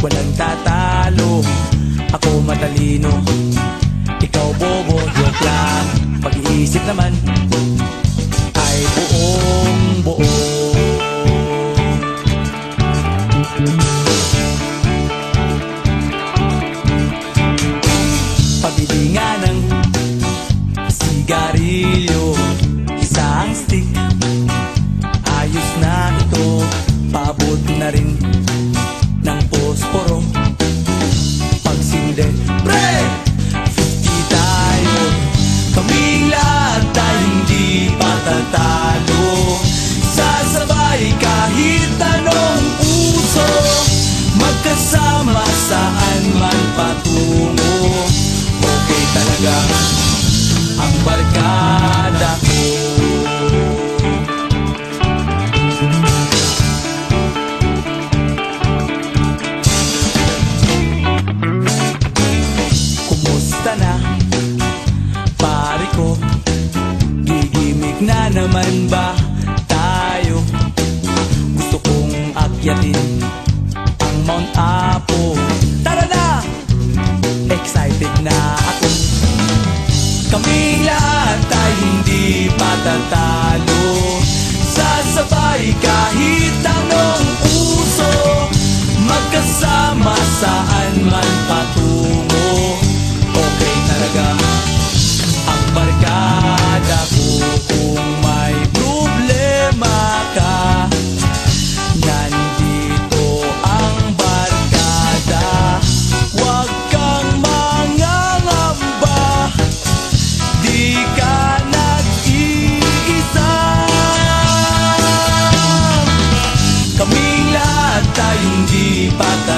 Walang tatalo, ako matalino, ikaw bobo, joke lang. Pag-iisip naman ay buong buo. Pabili nga ng sigarilyo, isang stick, ayos na ito, paabot na rin ng posporo. Pagsinde, pre! 50 tayo, kaming lahat ay hindi patatalo. Sasabay kahit anong uso, magkasama saan man patungo. Okay talaga ang barkada ko. Na pare ko, gigimik na naman ba tayo? Gusto kong akyatin ang Mount Apo. Tara na! Excited na ako. Kaming lahat ay hindi patatalo. Sasabay kahit anong uso, magkasama saan man patungo. Okay talaga ang barkada ko. Kung may problema ka, nandito ang barkada. Huwag kang mangangamba, di ka nag-iisa. Kaming lahat ay hindi patay.